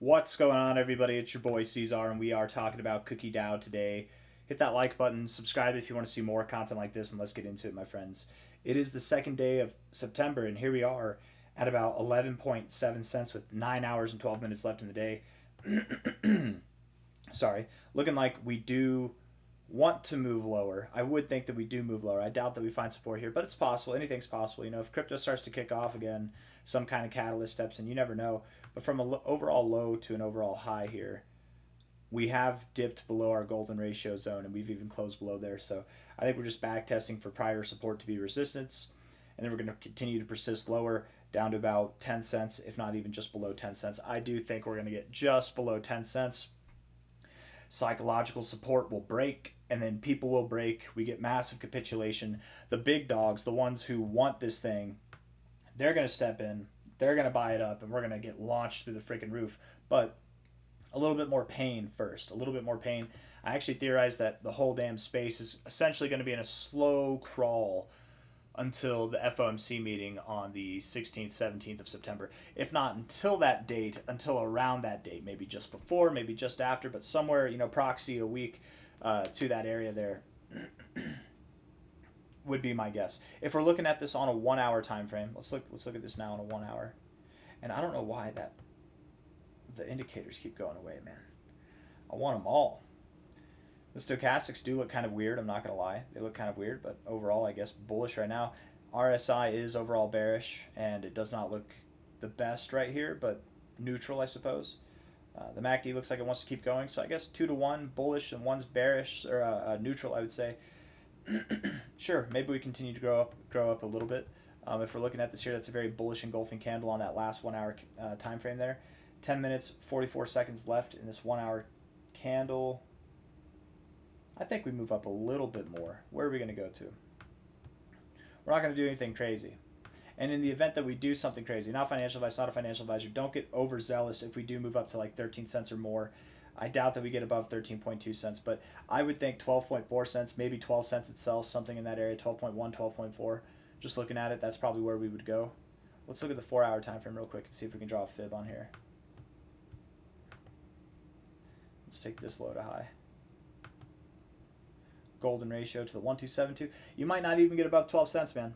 What's going on, everybody? It's your boy C-Zar, and we are talking about Cookie DAO today. Hit that like button, subscribe if you want to see more content like this, and let's get into it, my friends. It is the second day of September, and here we are at about 11.7 cents with 9 hours and 12 minutes left in the day. Sorry. Looking like we do want to move lower. I would think that we do move lower. I doubt that we find support here, but it's possible. Anything's possible. You know, if crypto starts to kick off again, some kind of catalyst steps in, you never know. But from an overall low to an overall high here, we have dipped below our golden ratio zone, and we've even closed below there. So I think we're just back testing for prior support to be resistance, and then we're going to continue to persist lower down to about 10 cents, if not even just below 10 cents. I do think we're going to get just below 10 cents. Psychological support will break, and then people will break. We get massive capitulation. The big dogs, the ones who want this thing, they're going to step in, they're going to buy it up, and we're going to get launched through the freaking roof. But a little bit more pain first, a little bit more pain. I actually theorize that the whole damn space is essentially going to be in a slow crawl until the FOMC meeting on the 16th, 17th of September. If not until that date, until around that date, maybe just before, maybe just after, but somewhere, you know, proxy a week to that area there would be my guess. If we're looking at this on a 1 hour time frame, let's look at this now on a 1 hour. And I don't know why that the indicators keep going away, man. I want them all. The stochastics do look kind of weird, I'm not going to lie. They look kind of weird, but overall, I guess, bullish right now. RSI is overall bearish, and it does not look the best right here, but neutral, I suppose. The MACD looks like it wants to keep going, so I guess 2 to 1 bullish and 1's bearish, or neutral, I would say. Sure, maybe we continue to grow up a little bit. If we're looking at this here, that's a very bullish engulfing candle on that last 1 hour time frame there. 10 minutes, 44 seconds left in this 1 hour candle. I think we move up a little bit more. Where are we going to go to? We're not going to do anything crazy. And in the event that we do something crazy, not financial advice, not a financial advisor, don't get overzealous if we do move up to like 13 cents or more. I doubt that we get above 13.2 cents, but I would think 12.4 cents, maybe 12 cents itself, something in that area, 12.1, 12.4. Just looking at it, that's probably where we would go. Let's look at the 4 hour time frame real quick and see if we can draw a fib on here. Let's take this low to high. Golden ratio to the 1272. You might not even get above 12 cents, man.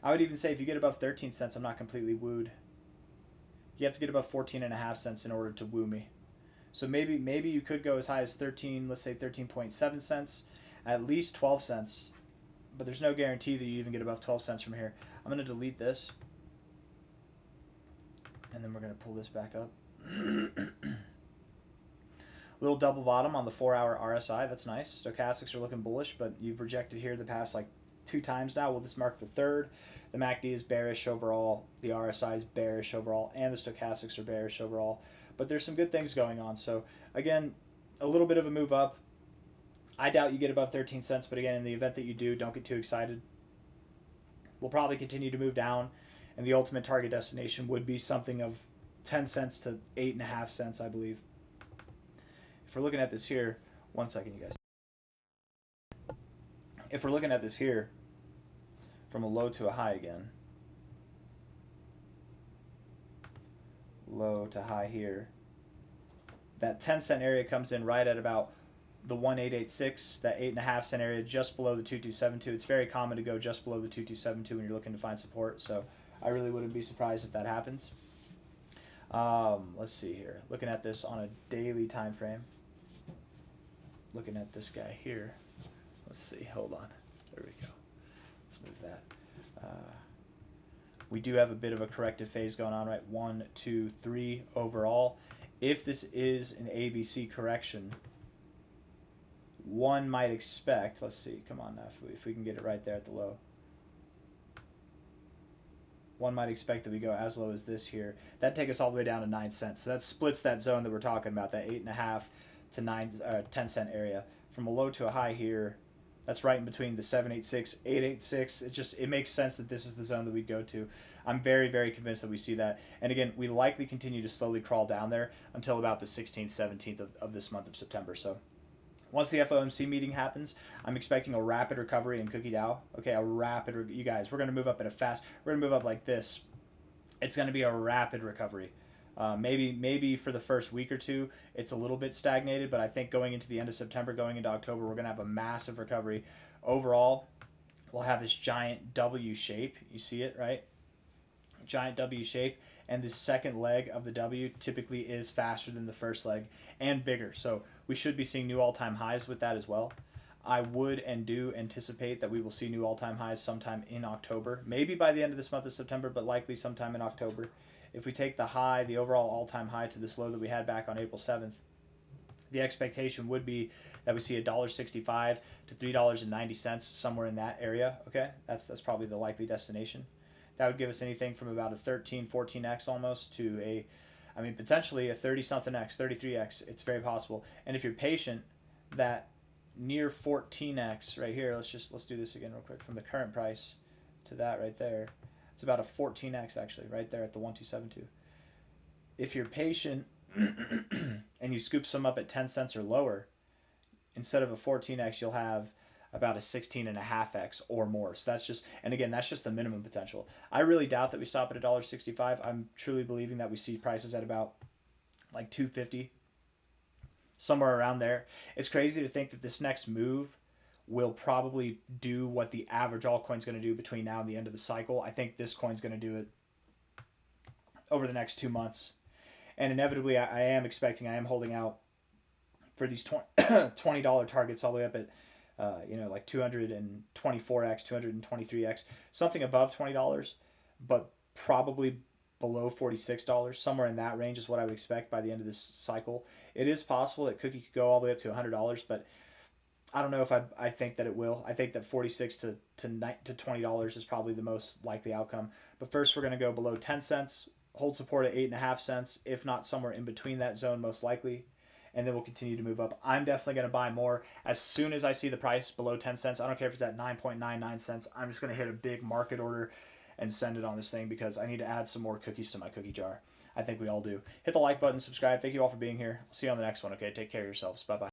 I would even say if you get above 13 cents, I'm not completely wooed. You have to get above 14.5 cents in order to woo me. So maybe you could go as high as 13, let's say 13.7 cents, at least 12 cents. But there's no guarantee that you even get above 12 cents from here. I'm going to delete this. And then we're going to pull this back up. Little double bottom on the 4 hour RSI. That's nice. Stochastics are looking bullish, but you've rejected here the past like 2 times now. Will this mark the third? The MACD is bearish overall. The RSI is bearish overall, and the stochastics are bearish overall. But there's some good things going on. So again, a little bit of a move up. I doubt you get above 13 cents, but again, in the event that you do, don't get too excited. We'll probably continue to move down, and the ultimate target destination would be something of 10 cents to 8.5 cents, I believe. If we're looking at this here, 1 second, you guys. If we're looking at this here, from a low to a high again, low to high here, that 10-cent area comes in right at about the 1886, that 8.5 cent area just below the 2272. It's very common to go just below the 2272 when you're looking to find support, so I really wouldn't be surprised if that happens. Let's see here. Looking at this on a daily time frame. Looking at this guy here. Let's see. Hold on. There we go. Let's move that. We do have a bit of a corrective phase going on, right? 1, 2, 3 overall. If this is an ABC correction, one might expect, let's see, come on now, if we can get it right there at the low. One might expect that we go as low as this here. That'd take us all the way down to 9 cents. So that splits that zone that we're talking about, that 8.5 to 10 cent area. From a low to a high here, that's right in between the 786, 886. It makes sense that this is the zone that we'd go to. I'm very, very convinced that we see that. And again, we likely continue to slowly crawl down there until about the 16th, 17th of this month of September. So once the FOMC meeting happens, I'm expecting a rapid recovery in Cookie DAO. Okay, you guys, we're going to move up at a fast, we're going to move up like this. it's going to be a rapid recovery. Maybe for the first week or two, it's a little bit stagnated, but I think going into the end of September, going into October, we're going to have a massive recovery. Overall, we'll have this giant W shape. You see it, right? Giant W shape. And the second leg of the W typically is faster than the first leg and bigger. So we should be seeing new all-time highs with that as well. I would and do anticipate that we will see new all-time highs sometime in October. Maybe by the end of this month of September, but likely sometime in October. If we take the high, the overall all-time high to this low that we had back on April 7th, the expectation would be that we see $1.65 to $3.90, somewhere in that area. Okay, that's probably the likely destination. That would give us anything from about a 13, 14x almost to a, I mean, potentially a 30 something x, 33x. It's very possible. And if you're patient, that near 14x right here, let's do this again real quick, from the current price to that right there. It's about a 14x actually, right there at the 1272. If you're patient and you scoop some up at 10 cents or lower, instead of a 14x, you'll have about a 16.5x or more. So that's just, and again, that's just the minimum potential. I really doubt that we stop at $1.65. I'm truly believing that we see prices at about like 250, somewhere around there. It's crazy to think that this next move will probably do what the average altcoin's going to do between now and the end of the cycle. I think this coin's going to do it over the next 2 months. And inevitably, I am holding out for these $20 targets all the way up at like 224x, 223x, something above $20, but probably below $46, somewhere in that range is what I would expect by the end of this cycle. It is possible that Cookie could go all the way up to $100, but I don't know if I think that it will. I think that $46 to $20 is probably the most likely outcome. But first, we're going to go below 10 cents, hold support at 8.5 cents, if not somewhere in between that zone, most likely. And then we'll continue to move up. I'm definitely going to buy more as soon as I see the price below 10 cents. I don't care if it's at 9.99 cents. I'm just going to hit a big market order and send it on this thing because I need to add some more cookies to my cookie jar. I think we all do. Hit the like button, subscribe. Thank you all for being here. I'll see you on the next one, okay? Take care of yourselves. Bye-bye.